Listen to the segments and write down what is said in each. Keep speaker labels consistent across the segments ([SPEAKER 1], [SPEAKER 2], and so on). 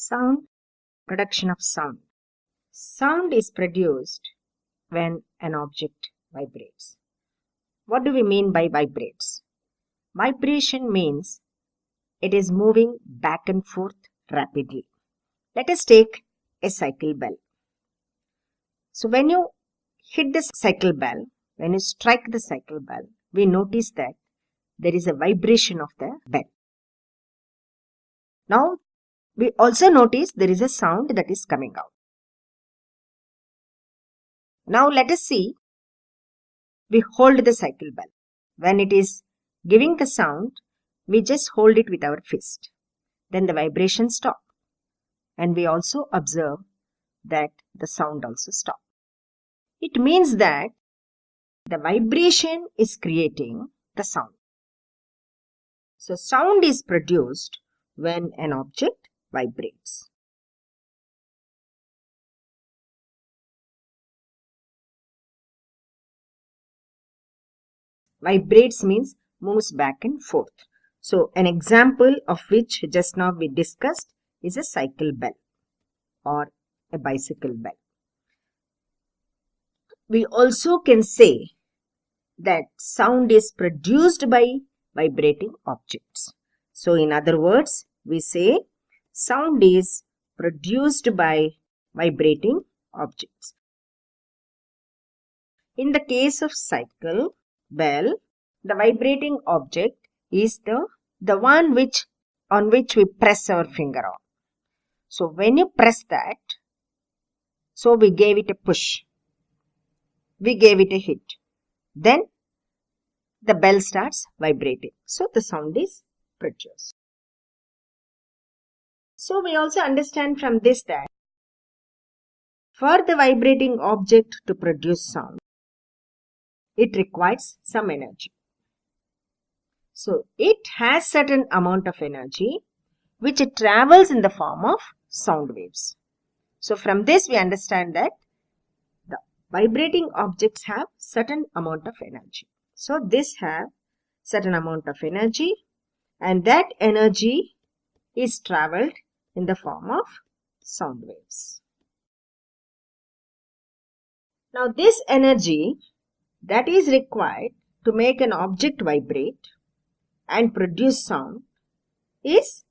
[SPEAKER 1] Sound, production of sound. Sound is produced when an object vibrates. What do we mean by vibrates? Vibration means it is moving back and forth rapidly. Let us take a cycle bell. So when you hit the cycle bell, when you strike the cycle bell, we notice that there is a vibration of the bell. Now, we also notice there is a sound that is coming out. Now, let us see. We hold the cycle bell. When it is giving the sound, we just hold it with our fist. Then the vibration stops. And we also observe that the sound also stops. It means that the vibration is creating the sound. So, sound is produced when an object vibrates. Vibrates means moves back and forth. So, an example of which just now we discussed is a cycle bell or a bicycle bell. We also can say that sound is produced by vibrating objects. So, in other words, we say sound is produced by vibrating objects. In the case of cycle bell, the vibrating object is the one on which we press our finger on. So, when you press that, so we gave it a push. We gave it a hit. Then the bell starts vibrating. So, the sound is produced. So, we also understand from this that for the vibrating object to produce sound, it requires some energy. So, it has certain amount of energy which it travels in the form of sound waves. So, from this we understand that the vibrating objects have certain amount of energy. So, this have certain amount of energy and that energy is travelled in the form of sound waves. Now, this energy that is required to make an object vibrate and produce sound is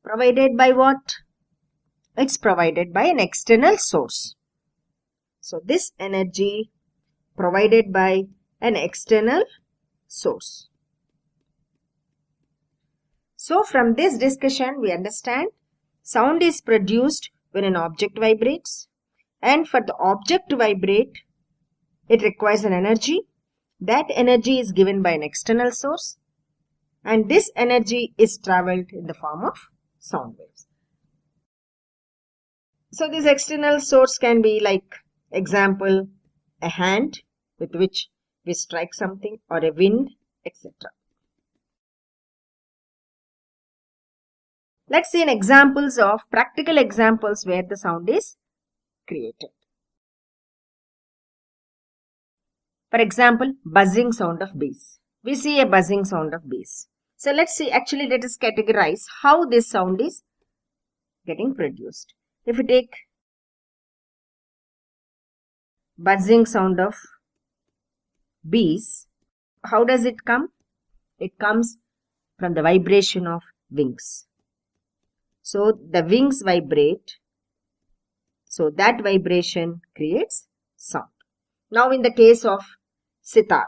[SPEAKER 1] provided by what? It's provided by an external source. So, this energy provided by an external source. So, from this discussion we understand sound is produced when an object vibrates, and for the object to vibrate it requires an energy. That energy is given by an external source and this energy is travelled in the form of sound waves. So, this external source can be like example a hand with which we strike something or a wind, etc. Let's see examples of practical examples where the sound is created. For example, buzzing sound of bees. We see a buzzing sound of bees. So, let us categorize how this sound is getting produced. If we take buzzing sound of bees, how does it come? It comes from the vibration of wings. So, the wings vibrate. So, that vibration creates sound. Now, in the case of sitar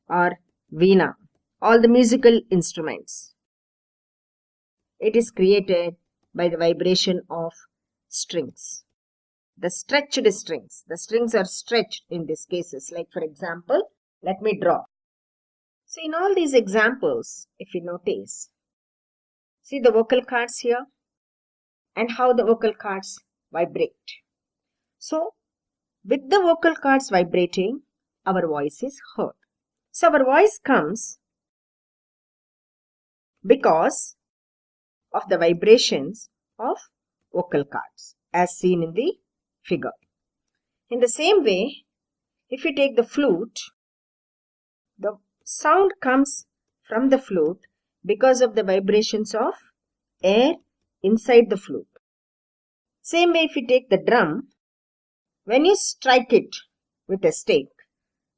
[SPEAKER 1] or veena, all the musical instruments, it is created by the vibration of strings. The stretched strings. The strings are stretched in these cases. Like for example, let me draw. So, in all these examples, if you notice, see the vocal cords here and how the vocal cords vibrate. So, with the vocal cords vibrating, our voice is heard. So, our voice comes because of the vibrations of vocal cords as seen in the figure. In the same way, if you take the flute, the sound comes from the flute because of the vibrations of air inside the flute. Same way, if you take the drum, when you strike it with a stake,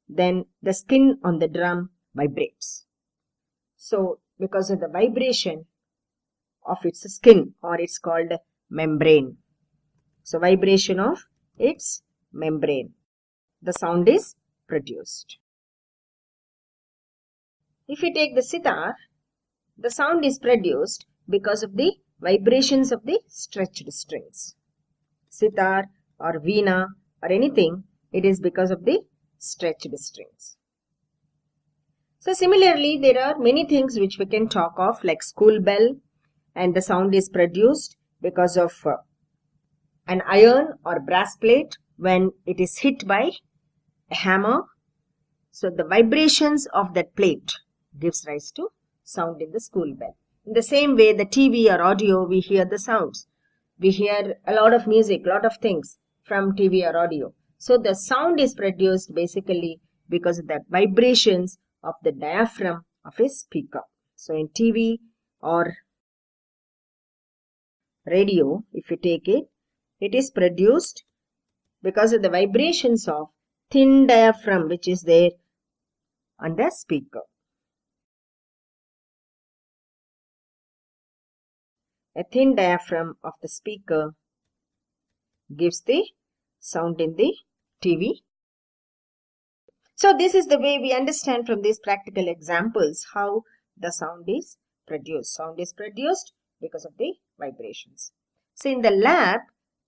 [SPEAKER 1] then the skin on the drum vibrates. So, because of the vibration of its skin, or it's called membrane. So, vibration of its membrane, the sound is produced. If you take the sitar, the sound is produced because of the vibrations of the stretched strings. Sitar or veena or anything, it is because of the stretched strings. So similarly, there are many things which we can talk of, like school bell, and the sound is produced because of an iron or brass plate when it is hit by a hammer. So the vibrations of that plate gives rise to sound in the school bell. In the same way, the TV or audio, we hear the sounds. We hear a lot of music, lot of things from TV or audio. So the sound is produced basically because of the vibrations of the diaphragm of a speaker. So in TV or radio, if you take it, it is produced because of the vibrations of thin diaphragm which is there on the speaker. A thin diaphragm of the speaker gives the sound in the TV. So this is the way we understand from these practical examples how the sound is produced. Sound is produced because of the vibrations. So in the lab,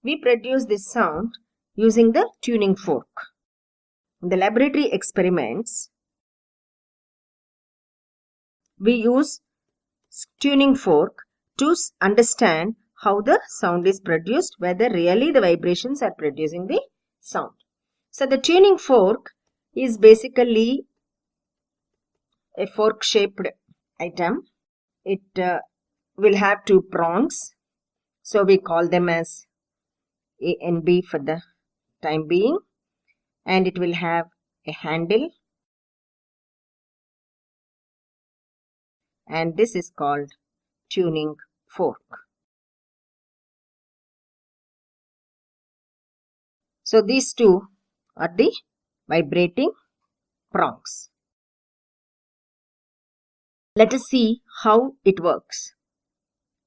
[SPEAKER 1] we produce this sound using the tuning fork. In the laboratory experiments, we use tuning fork to understand how the sound is produced, whether really the vibrations are producing the sound. So the tuning fork is basically a fork shaped item. It will have two prongs. So we call them as A and B for the time being. And it will have a handle. And this is called tuning fork. So these two are the vibrating prongs. Let us see how it works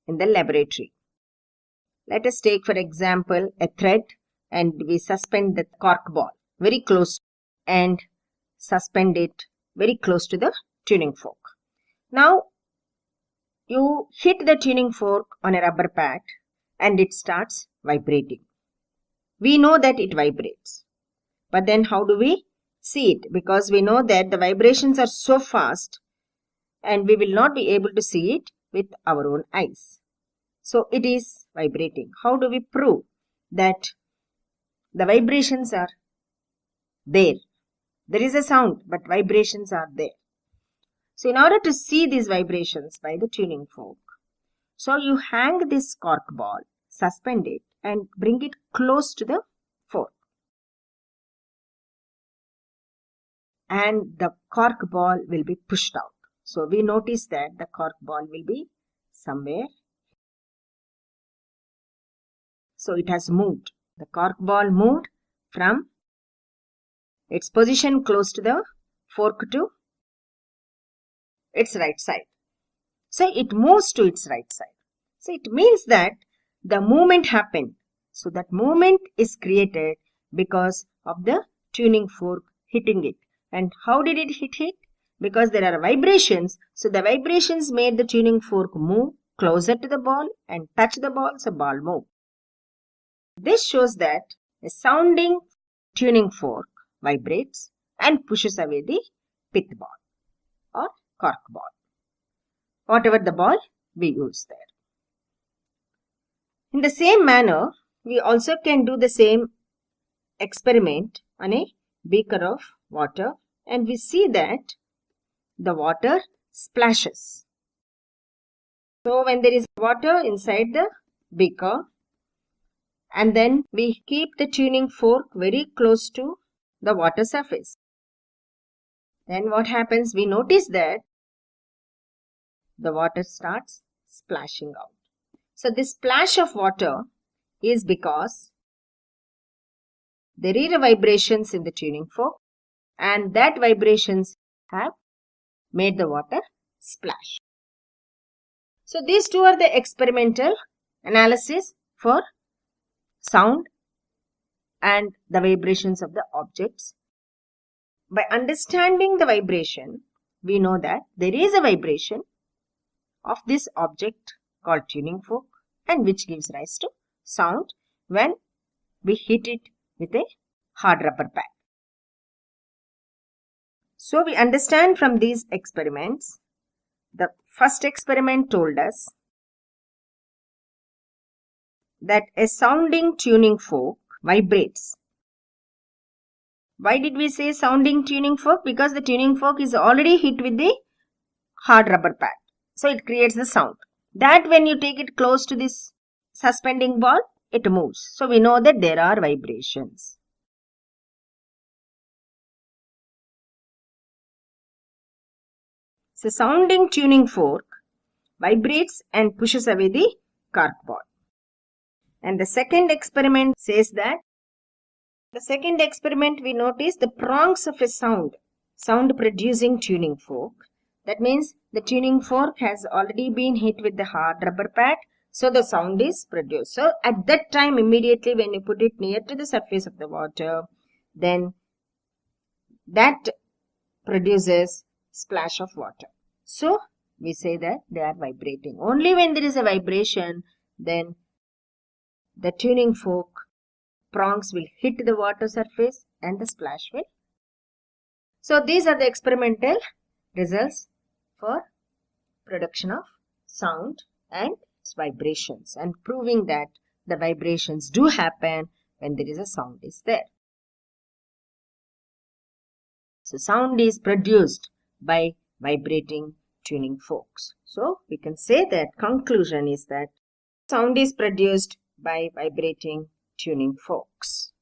[SPEAKER 1] in the laboratory. Let us take for example a thread and we suspend the cork ball very close and suspend it very close to the tuning fork. Now you hit the tuning fork on a rubber pad and it starts vibrating. We know that it vibrates. But then how do we see it? Because we know that the vibrations are so fast and we will not be able to see it with our own eyes. So it is vibrating. How do we prove that the vibrations are there? There is a sound, but vibrations are there. So in order to see these vibrations by the tuning fork, so you hang this cork ball, suspend it and bring it close to the fork. And the cork ball will be pushed out. So we notice that the cork ball will be somewhere. So it has moved. The cork ball moved from its position close to the fork to its right side. So it moves to its right side. So it means that the movement happened. So that movement is created because of the tuning fork hitting it. And how did it hit it? Because there are vibrations. So the vibrations made the tuning fork move closer to the ball and touch the ball, so ball moved. This shows that a sounding tuning fork vibrates and pushes away the pith ball or cork ball, whatever the ball we use there. In the same manner, we also can do the same experiment on a beaker of water and we see that the water splashes. So when there is water inside the beaker and then we keep the tuning fork very close to the water surface, then what happens? We notice that the water starts splashing out. So this splash of water is because there is a vibrations in the tuning fork, and that vibrations have made the water splash. So these two are the experimental analysis for sound and the vibrations of the objects. By understanding the vibration, we know that there is a vibration of this object called tuning fork, and which gives rise to sound when we hit it with a hard rubber pad. So we understand from these experiments, the first experiment told us that a sounding tuning fork vibrates. Why did we say sounding tuning fork? Because the tuning fork is already hit with the hard rubber pad. So it creates the sound. That when you take it close to this suspending ball, it moves. So we know that there are vibrations. So sounding tuning fork vibrates and pushes away the cork ball. And the second experiment says that we notice the prongs of a sound producing tuning fork. That means the tuning fork has already been hit with the hard rubber pad, so the sound is produced. So at that time, immediately when you put it near to the surface of the water, then that produces splash of water. So we say that they are vibrating. Only when there is a vibration, then the tuning fork prongs will hit the water surface and the splash will. So these are the experimental results for production of sound and its vibrations, and proving that the vibrations do happen when there is a sound is there. So sound is produced by vibrating tuning forks. So we can say that conclusion is that sound is produced by vibrating tuning forks.